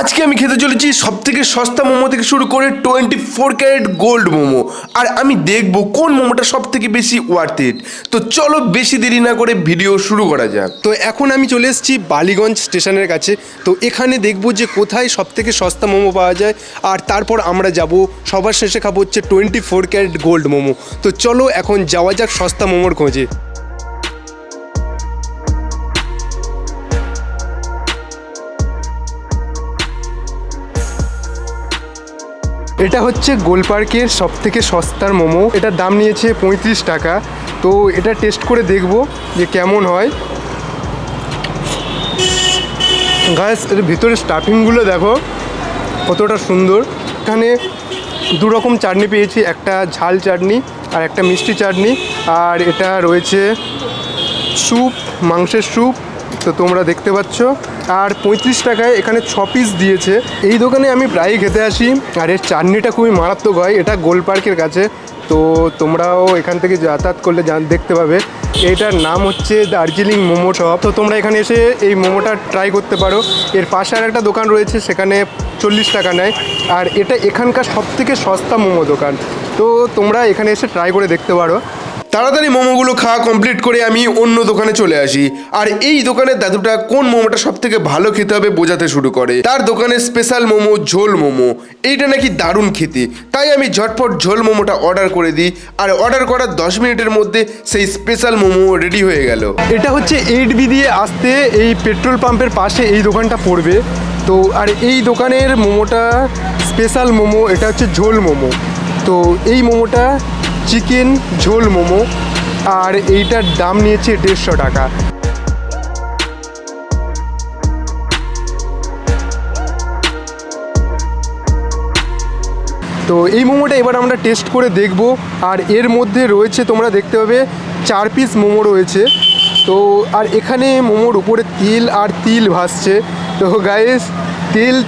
আজকে আমি খেতে চলেছি সব থেকে সস্তা মোমো থেকে শুরু করে 24 ক্যারেট গোল্ড মোমো। আর আমি দেখবো কোন মোমোটা সব থেকে বেশি ওয়ার্থ ইট। তো চলো বেশি দেরি না করে ভিডিও শুরু করা যাক। তো এখন আমি চলে এসেছি বালিগঞ্জ স্টেশনের কাছে। তো এখানে দেখবো যে কোথায় সব থেকে সস্তা মোমো পাওয়া যায়, আর তারপর আমরা যাব সবার শেষে খাবো হচ্ছে 24 ক্যারেট গোল্ড মোমো। তো চলো এখন যাওয়া যাক সস্তা মোমোর খোঁজে। এটা হচ্ছে গোলপার্কের সব থেকে সস্তার মোমো। এটার দাম নিয়েছে 35 টাকা। তো এটা টেস্ট করে দেখব যে কেমন হয়। গাইস, এর ভিতরে স্টাফিংগুলো দেখো কতটা সুন্দর। এখানে দু রকম চাটনি পেয়েছি, একটা ঝাল চাটনি আর একটা মিষ্টি চাটনি। আর এটা রয়েছে স্যুপ, মাংসের স্যুপ। তো তোমরা দেখতে পাচ্ছ। আর 35 টাকায় এখানে 6 পিস দিয়েছে। এই দোকানে আমি প্রায়ই খেতে আসি, আর এর চাটনিটা খুবই মারাত্মক হয়। এটা গোল পার্কের কাছে, তো তোমরাও এখান থেকে যাতায়াত করলে দেখতে পাবে। এইটার নাম হচ্ছে দার্জিলিং মোমো শপ। তো তোমরা এখানে এসে এই মোমোটা ট্রাই করতে পারো। এর পাশে আর একটা দোকান রয়েছে, সেখানে 40 টাকা নেয়। আর এটা এখানকার সব থেকে সস্তা মোমো দোকান। তো তোমরা এখানে এসে ট্রাই করে দেখতে পারো। তাড়াতাড়ি মোমোগুলো খাওয়া কমপ্লিট করে আমি অন্য দোকানে চলে আসি। আর এই দোকানের দাদুটা কোন মোমোটা সব থেকে ভালো খেতে হবে বোঝাতে শুরু করে। তার দোকানে স্পেশাল মোমো, ঝোল মোমো, এইটা নাকি দারুণ খেতে। তাই আমি ঝটপট ঝোল মোমোটা অর্ডার করে দিই। আর অর্ডার করার 10 মিনিটের মধ্যে সেই স্পেশাল মোমো রেডি হয়ে গেল। এটা হচ্ছে 8B দিয়ে আসতে এই পেট্রোল পাম্পের পাশে এই দোকানটা পড়বে। তো আর এই দোকানের মোমোটা স্পেশাল মোমো, এটা হচ্ছে ঝোল মোমো। তো এই মোমোটা চিকেন ঝোল মোমো, আর এইটার দাম নিয়েছে 150 টাকা। তো এই মোমোটা এবার আমরা টেস্ট করে দেখব। আর এর মধ্যে রয়েছে, তোমরা দেখতে পাবে 4 পিস মোমো রয়েছে। তো আর এখানে মোমোর উপরে তিল আর তিল ভাসছে। তো গাইস,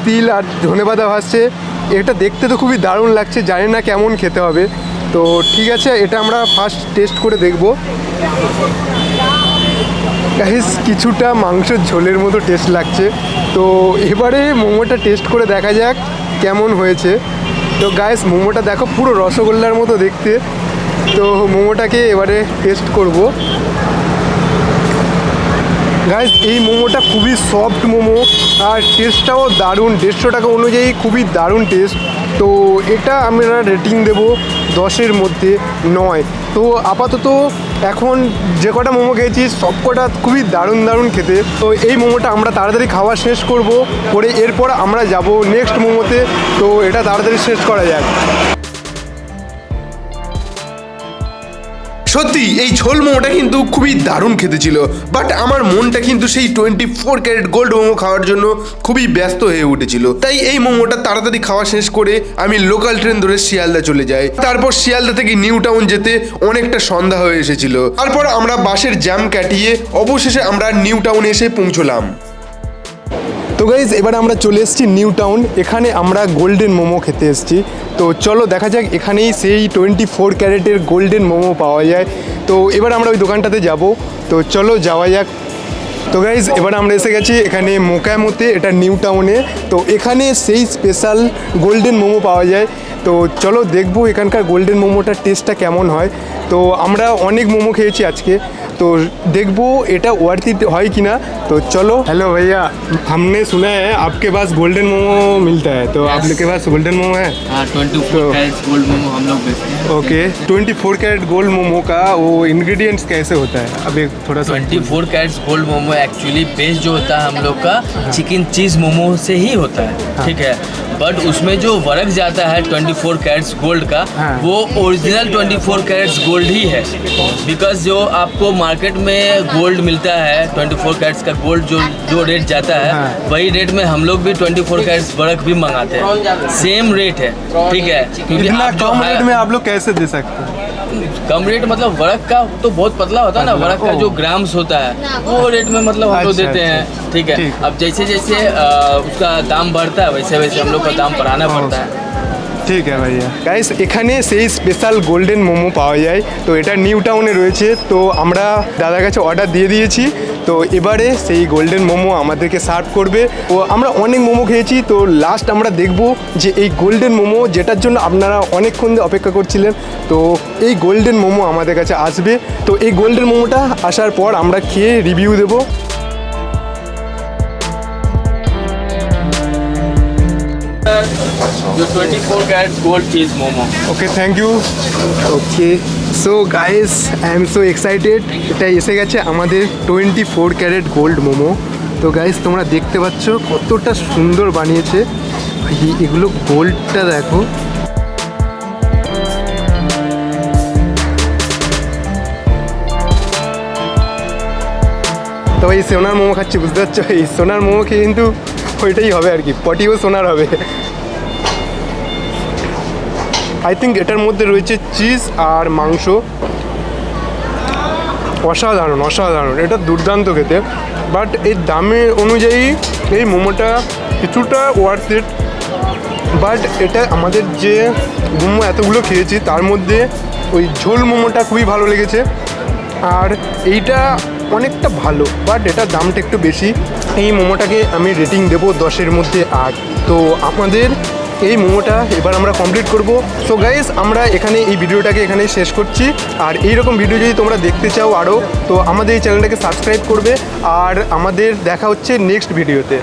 তিল আর ধনেপাতা ভাসছে। এটা দেখতে তো খুবই দারুণ লাগছে, জানি না কেমন খেতে হবে। তো ঠিক আছে, এটা আমরা ফার্স্ট টেস্ট করে দেখব। গাইস, কিছুটা মাংসের ঝোলের মতো টেস্ট লাগছে। তো এবারে মোমোটা টেস্ট করে দেখা যাক কেমন হয়েছে। তো গাইস, মোমোটা দেখো পুরো রসগোল্লার মতো দেখতে। তো মোমোটাকে এবারে টেস্ট করব। গাইস, এই মোমোটা খুবই সফট মোমো, আর টেস্টটাও দারুণ। 150 টাকা অনুযায়ী খুবই দারুণ টেস্ট। তো এটা আমরা রেটিং দেব 10-এর মধ্যে 9। তো আপাতত এখন যে কটা মোমো খেয়েছি সব কটা খুবই দারুণ খেতে। তো এই মোমোটা আমরা তাড়াতাড়ি খাওয়া শেষ করব, করে এরপর আমরা যাব নেক্সট মোমোতে। তো এটা তাড়াতাড়ি শেষ করা যাক। সত্যি এই ঝোল মোমোটা কিন্তু খুবই দারুণ খেতে ছিল। বাট আমার মনটা কিন্তু সেই 24 ক্যারেট গোল্ড মোমো খাওয়ার জন্য খুবই ব্যস্ত হয়ে উঠেছিল। তাই এই মোমোটা তাড়াতাড়ি খাওয়া শেষ করে আমি লোকাল ট্রেন ধরে শিয়ালদা চলে যাই। তারপর শিয়ালদা থেকে নিউ টাউন যেতে অনেকটা সন্ধ্যা হয়ে এসেছিল। তারপর আমরা বাসের জ্যাম কাটিয়ে অবশেষে আমরা নিউ টাউনে এসে পৌঁছলাম। তো গাইজ, এবার আমরা চলে এসেছি নিউ টাউন। এখানে আমরা গোল্ডেন মোমো খেতে এসেছি। তো চলো দেখা যাক এখানেই সেই 24 ক্যারেটের গোল্ডেন মোমো পাওয়া যায়। তো এবার আমরা ওই দোকানটাতে যাব। তো চলো যাওয়া যাক। তো গাইজ, এবার আমরা এসে গেছি এখানে মোকামোতে, এটা নিউ টাউনে। তো এখানে সেই স্পেশাল গোল্ডেন মোমো পাওয়া যায়। তো চলো দেখবো এখানকার গোল্ডেন মোমোটার টেস্টটা কেমন হয়। তো আমরা অনেক মোমো খেয়েছি আজকে, তো দেখবো এটা ওয়ার্থ ইট হয় कि ना। तो चलो। हेलो भैया, हमने सुना है आपके पास गोल्डन मोमो मिलता है, तो आप लोग के पास गोल्डन मोमो है? हाँ, 24 कैरेट गोल्ड मोमो हम लोग बेचते हैं। ओके, 24 कैरेट गोल्ड मोमो का वो इंग्रेडिएंट्स कैसे होता है? अब एक थोड़ा सा 24 carat gold momo actually base जो होता है हम लोग का चिकन चीज़ मोमो से ही होता है, ठीक है। बट उसमें जो वर्क जाता है 24 कैरेट्स गोल्ड का, वो ओरिजिनल 24 कैरेट्स गोल्ड ही है। बिकॉज जो आपको मार्केट में गोल्ड मिलता है 24 कैरेट्स का गोल्ड जो रेट जाता है, वही रेट में हम लोग भी 24 कैरेट्स वर्क भी मंगाते हैं। सेम रेट है, ठीक है। क्योंकि आप जो कम रेट में आप लोग कैसे दे सकते हैं? कम रेट मतलब वर्क का तो बहुत पतला होता है ना, वर्क का जो ग्राम्स होता है वो रेट में मतलब हम लोग देते हैं, ठीक है। अब जैसे जैसे उसका दाम बढ़ता है वैसे वैसे हम लोग का दाम बढ़ाना पड़ता है। ঠিক আছে ভাইয়া গাইস এখানে সেই স্পেশাল গোল্ডেন মোমো পাওয়া যায় তো এটা নিউ টাউনে রয়েছে তো আমরা দাদার কাছে অর্ডার দিয়ে দিয়েছি তো এবারে সেই গোল্ডেন মোমো আমাদেরকে সার্ভ করবে তো আমরা অনেক মোমো খেয়েছি তো লাস্ট আমরা দেখব যে এই গোল্ডেন মোমো যেটার জন্য আপনারা অনেকক্ষণ ধরে অপেক্ষা করছিলেন তো এই গোল্ডেন মোমো আমাদের কাছে আসবে তো এই গোল্ডেন মোমোটা আসার পর আমরা খেয়ে রিভিউ দেবো जो 24 carat gold cheese momo okay thank you okay so guys I am so excited এটা এসে গেছে আমাদের 24 ক্যারেট গোল্ড মোমো তো গাইস তোমরা দেখতে পাচ্ছ কতটা সুন্দর বানিয়েছে এগুলো গোল্ডটা দেখো তো এই সোনার মোমো খাচ্ছি বুঝতে পারছো এই সোনার মোমো খেয়ে কিন্তু ওইটাই হবে আর কি পটিও সোনার হবে আই থিঙ্ক এটার মধ্যে রয়েছে চিজ আর মাংস অসাধারণ অসাধারণ এটা দুর্দান্ত খেতে বাট এই দামের অনুযায়ী এই মোমোটা কিছুটা ওয়ার্থ ইট বাট এটা আমাদের যে মোমো এতগুলো খেয়েছি তার মধ্যে ওই ঝোল মোমোটা খুবই ভালো লেগেছে আর এইটা অনেকটা ভালো বাট এটার দামটা একটু বেশি এই মোমোটাকে আমি রেটিং দেবো 10-এর মধ্যে 8 তো আমাদের এই মোমোটা এবার আমরা কমপ্লিট করব সো গাইস আমরা এখানে এই ভিডিওটাকে এখানে শেষ করছি আর এইরকম ভিডিও যদি তোমরা দেখতে চাও আরও তো আমাদের এই চ্যানেলটাকে সাবস্ক্রাইব করবে আর আমাদের দেখা হচ্ছে নেক্সট ভিডিওতে